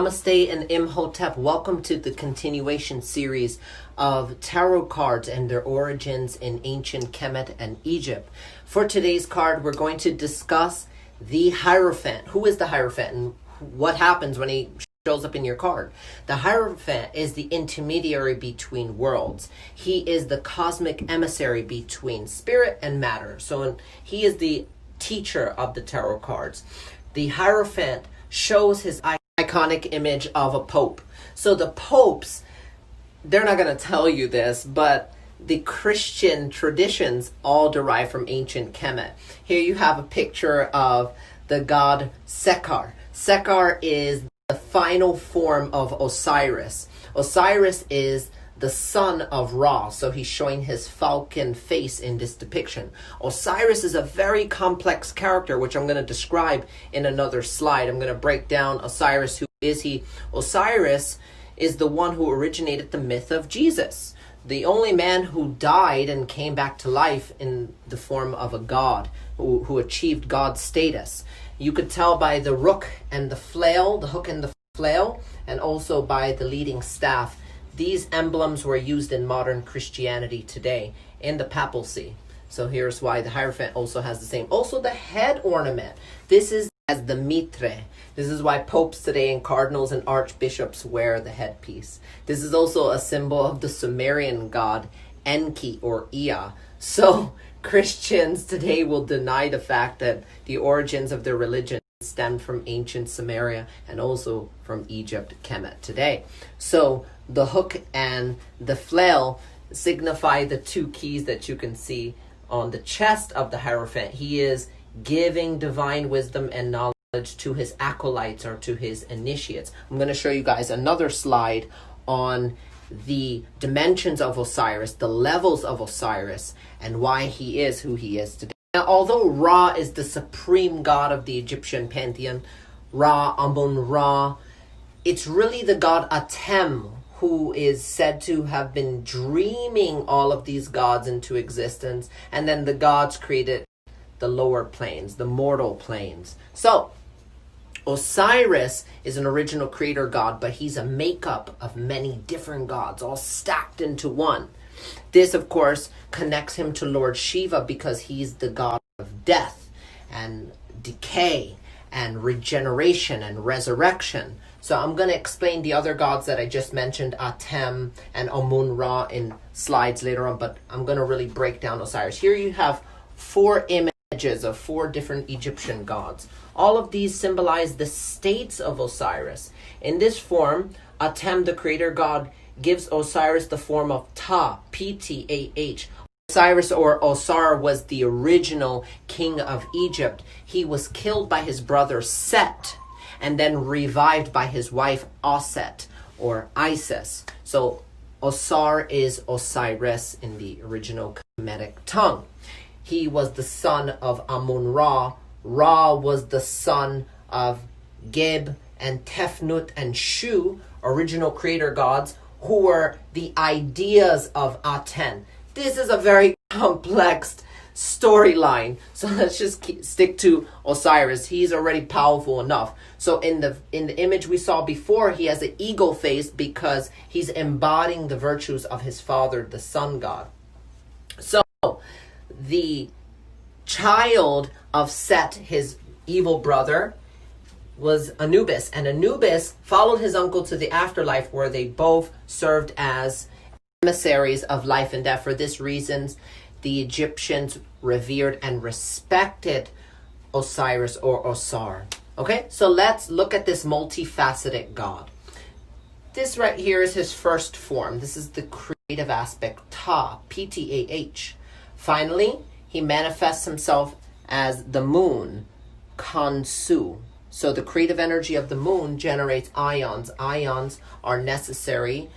Namaste and Imhotep. Welcome to the continuation series of tarot cards and their origins in ancient Kemet and Egypt. For today's card, we're going to discuss the Hierophant. Who is the Hierophant and what happens when he shows up in your card? The Hierophant is the intermediary between worlds. He is the cosmic emissary between spirit and matter. So he is the teacher of the tarot cards. The Hierophant shows his iconic image of a pope. So the popes, they're not going to tell you this, but the Christian traditions all derive from ancient Kemet. Here you have a picture of the god Sokar. Sokar is the final form of Osiris. Osiris is the son of Ra, so he's showing his falcon face in this depiction. Osiris is a very complex character, which I'm going to describe in another slide. I'm going to break down Osiris. Who is he? Osiris is the one who originated the myth of Jesus, the only man who died and came back to life in the form of a god, who achieved God status. You could tell by the rook and the flail, the hook and the flail, and also by the leading staff. These emblems were used in modern Christianity today in the papacy. So here's why the Hierophant also has the same. Also the head ornament. This is as the mitre. This is why popes today and cardinals and archbishops wear the headpiece. This is also a symbol of the Sumerian god Enki or Ea. So Christians today will deny the fact that the origins of their religion stemmed from ancient Sumeria and also from Egypt, Kemet today. So the hook and the flail signify the two keys that you can see on the chest of the Hierophant. He is giving divine wisdom and knowledge to his acolytes or to his initiates. I'm going to show you guys another slide on the dimensions of Osiris, the levels of Osiris, and why he is who he is today. Now, although Ra is the supreme god of the Egyptian pantheon, Ra, Amun-Ra, it's really the god Atem who is said to have been dreaming all of these gods into existence, and then the gods created the lower planes, the mortal planes. So, Osiris is an original creator god, but he's a makeup of many different gods, all stacked into one. This, of course, connects him to Lord Shiva because he's the god of death and decay and regeneration and resurrection. So I'm going to explain the other gods that I just mentioned, Atem and Amun-Ra, in slides later on, but I'm going to really break down Osiris. Here you have 4 images of 4 different Egyptian gods. All of these symbolize the states of Osiris. In this form, Atem, the creator god, gives Osiris the form of Ta, P-T-A-H. Osiris or Osar was the original king of Egypt. He was killed by his brother Set and then revived by his wife Oset or Isis. So Osar is Osiris in the original Kemetic tongue. He was the son of Amun-Ra. Ra was the son of Geb and Tefnut and Shu, original creator gods, who were the ideas of Aten. This is a very complex storyline. So let's just stick to Osiris. He's already powerful enough. So in the image we saw before, he has an eagle face because he's embodying the virtues of his father, the sun god. So the child of Set, his evil brother, was Anubis, and Anubis followed his uncle to the afterlife, where they both served as emissaries of life and death. For this reason, the Egyptians revered and respected Osiris or Osar. Okay, so let's look at this multifaceted god. This right here is his first form. This is the creative aspect, Ta, P-T-A-H. Finally, he manifests himself as the moon, Kansu. So the creative energy of the moon generates ions. Ions are necessary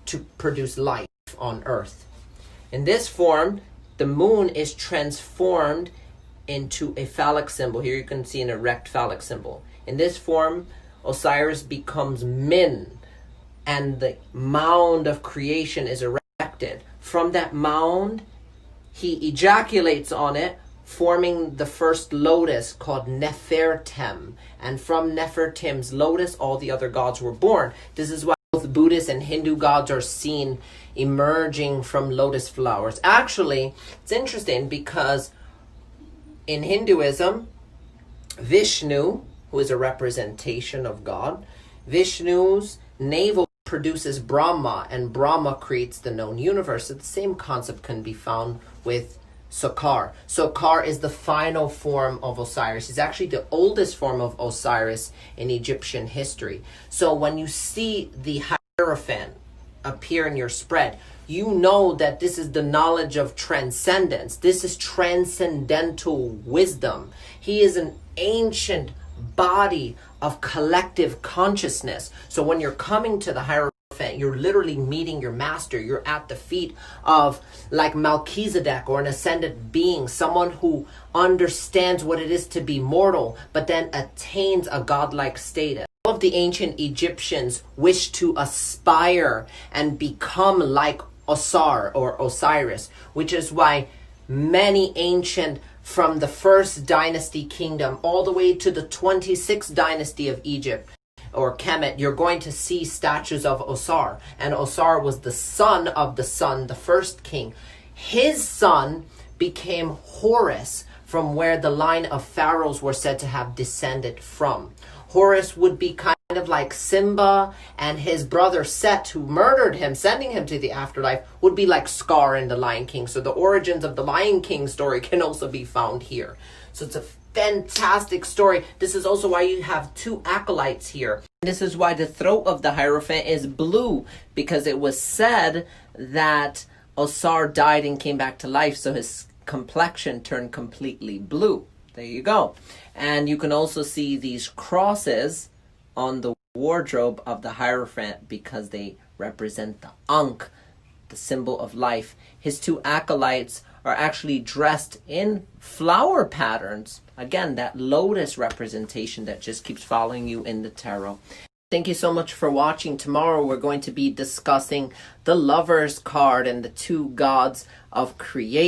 to produce life on Earth. In this form, the moon is transformed into a phallic symbol. Here you can see an erect phallic symbol. In this form, Osiris becomes Min, and the mound of creation is erected. From that mound, he ejaculates on it, forming the first lotus called Nefertem. And from Nefertim's lotus, all the other gods were born. This is why both Buddhist and Hindu gods are seen emerging from lotus flowers. Actually, it's interesting because in Hinduism, Vishnu, who is a representation of God, Vishnu's navel produces Brahma, and Brahma creates the known universe. So the same concept can be found with Sokar. Sokar is the final form of Osiris. He's actually the oldest form of Osiris in Egyptian history. So when you see the Hierophant appear in your spread, you know that this is the knowledge of transcendence. This is transcendental wisdom. He is an ancient body of collective consciousness. So when you're coming to the Hierophant, you're literally meeting your master. You're at the feet of like Melchizedek, or an ascended being, someone who understands what it is to be mortal, but then attains a godlike status. All of the ancient Egyptians wished to aspire and become like Osar or Osiris, which is why many ancient, from the first dynasty kingdom all the way to the 26th dynasty of Egypt or Kemet, you're going to see statues of Osar. And Osar was the son of the sun, the first king. His son became Horus, from where the line of pharaohs were said to have descended from. Horus would be kind of like Simba, and his brother Set, who murdered him, sending him to the afterlife, would be like Scar in The Lion King. So the origins of the Lion King story can also be found here. So it's a fantastic story. This is also why you have two acolytes here. This is why the throat of the Hierophant is blue, because it was said that Osar died and came back to life, so his complexion turned completely blue. There you go. And you can also see these crosses on the wardrobe of the Hierophant because they represent the Ankh, the symbol of life. His two acolytes are actually dressed in flower patterns. Again, that lotus representation that just keeps following you in the tarot. Thank you so much for watching. Tomorrow we're going to be discussing the Lover's card and the two gods of creation.